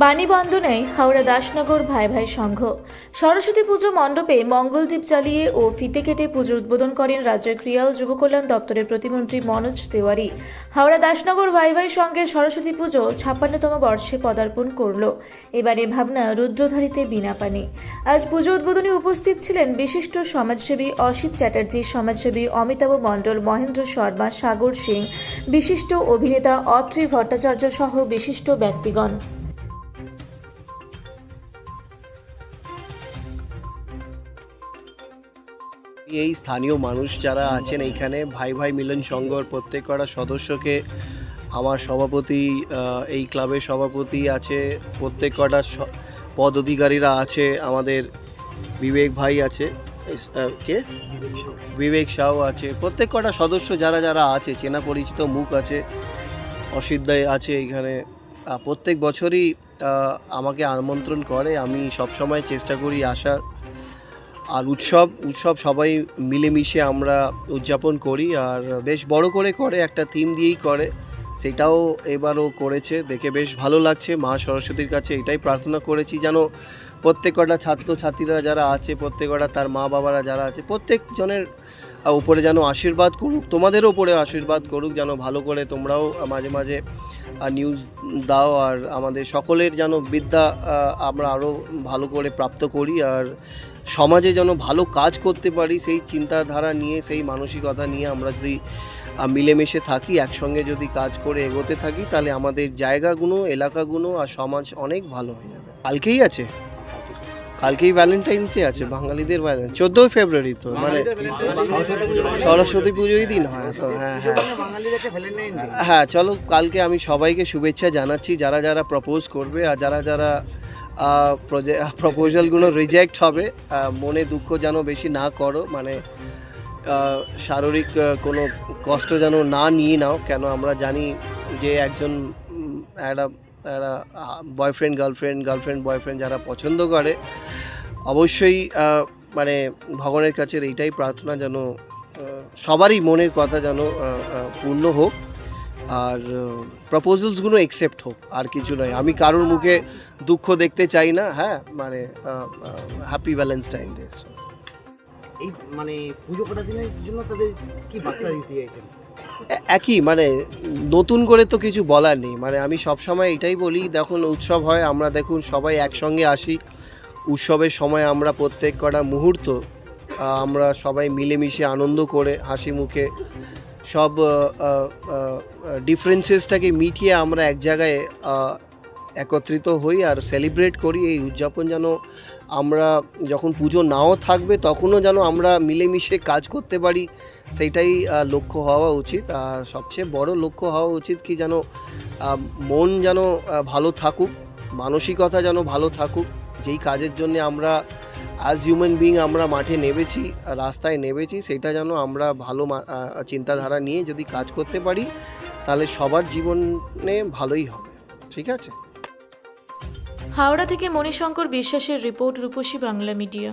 বাণীবন্ধনে হাওড়া দাসনগর ভাই ভাই সংঘ সরস্বতী পুজো মণ্ডপে মঙ্গলদীপ জ্বালিয়ে ও ফিতে কেটে পুজো উদ্বোধন করেন রাজ্যের ক্রীড়া ও যুব কল্যাণ দপ্তরের প্রতিমন্ত্রী মনোজ তেওয়ারি। হাওড়া দাসনগর ভাই ভাই সংঘের সরস্বতী পুজো ৫৬তম বর্ষে পদার্পণ করল। এবারে ভাবনা রুদ্রধারীতে বিনা পানি। আজ পুজো উদ্বোধনে উপস্থিত ছিলেন বিশিষ্ট সমাজসেবী অসিত চ্যাটার্জি, সমাজসেবী অমিতাভ মণ্ডল, মহেন্দ্র শর্মা, সাগর সিং, বিশিষ্ট অভিনেতা অত্রি ভট্টাচার্য সহ বিশিষ্ট ব্যক্তিগণ। এই স্থানীয় মানুষ যারা আছেন এইখানে ভাই ভাই মিলন সংঘর প্রত্যেক কটা সদস্যকে, আমার সভাপতি, এই ক্লাবের সভাপতি আছে, প্রত্যেক কটা পদ অধিকারীরা আছে, আমাদের বিবেক ভাই আছে, কে বিবেক সাউ আছে, প্রত্যেক কটা সদস্য যারা যারা আছে, চেনা পরিচিত মুখ আছে, অসিত দাই আছে এইখানে। প্রত্যেক বছরই আমাকে আমন্ত্রণ করে, আমি সবসময় চেষ্টা করি আসার। আর উৎসব সবাই মিলেমিশে আমরা উদযাপন করি, আর বেশ বড় করে একটা থিম দিয়েই করে, সেটাও এবারও করেছে, দেখে বেশ ভালো লাগছে। মা সরস্বতীর কাছে এটাই প্রার্থনা করেছি যেন প্রত্যেক কটা ছাত্রছাত্রীরা যারা আছে, প্রত্যেক কটা তার মা বাবারা যারা আছে, প্রত্যেকজনের উপরে যেন আশীর্বাদ করুক, তোমাদেরও উপরে আশীর্বাদ করুক, যেন ভালো করে তোমরাও মাঝে মাঝে নিউজ দাও, আর আমাদের সকলের যেন বিদ্যা আমরা আরও ভালো করে প্রাপ্ত করি, আর সমাজে যেন ভালো কাজ করতে পারি, সেই চিন্তাধারা নিয়ে, সেই মানসিকতা নিয়ে আমরা যদি মিলেমিশে থাকি, একসঙ্গে যদি কাজ করে এগোতে থাকি, তাহলে আমাদের জায়গাগুলো, এলাকাগুলো আর সমাজ অনেক ভালো হয়ে যাবে। কালকেই ভ্যালেন্টাইন্স ডে আছে, বাঙালিদের 14 ফেব্রুয়ারি, তো মানে সরস্বতী পুজোই দিন হয় তো। হ্যাঁ, চলো কালকে আমি সবাইকে শুভেচ্ছা জানাচ্ছি, যারা যারা প্রপোজ করবে, আর যারা যারা প্রপোজালগুলো রিজেক্ট হবে, মনে দুঃখ যেন বেশি না করো, মানে শারীরিক কোনো কষ্ট যেন না নিয়ে নাও, কেন আমরা জানি যে একজন একটা বয়ফ্রেন্ড গার্লফ্রেন্ড বয়ফ্রেন্ড যারা পছন্দ করে, অবশ্যই মানে ভগবানের কাছে এইটাই প্রার্থনা যেন সবারই মনের কথা যেন পূর্ণ হোক, আর প্রপোজালসগুলো অ্যাকসেপ্ট হোক, আর কিছু নয়। আমি কারোর মুখে দুঃখ দেখতে চাই না। হ্যাঁ, মানে হ্যাপি ভ্যালেন্টাইন ডে। এই মানে পুজো কটা দিনের জন্য তাদের কি বার্তা দিতে চাইছেন? একই, মানে নতুন করে তো কিছু বলার নেই। মানে আমি সবসময় এটাই বলি, দেখুন উৎসব হয়, আমরা দেখুন সবাই একসঙ্গে আসি, উৎসবের সময় আমরা প্রত্যেক কটা মুহূর্ত আমরা সবাই মিলেমিশে আনন্দ করে হাসি মুখে সব ডিফারেন্সেসটাকে মিটিয়ে আমরা এক জায়গায় একত্রিত হই আর সেলিব্রেট করি। এই উদযাপন যেন আমরা যখন পুজো নাও থাকবে তখনও যেন আমরা মিলেমিশে কাজ করতে পারি, সেইটাই লক্ষ্য হওয়া উচিত। আর সবচেয়ে বড় লক্ষ্য হওয়া উচিত কি, যেন মন যেন ভালো থাকুক, মানসিকতা যেন ভালো থাকুক। যেই কাজের জন্য আমরা অ্যাজ হিউম্যান বিং আমরা মাঠে নেমেছি, রাস্তায় নেমেছি, সেটা যেন আমরা ভালো চিন্তাধারা নিয়ে যদি কাজ করতে পারি, তাহলে সবার জীবনে ভালোই হবে। ঠিক আছে। হাওড়া থেকে মণিশঙ্কর বিশ্বাসের রিপোর্ট, রূপসী বাংলা মিডিয়া।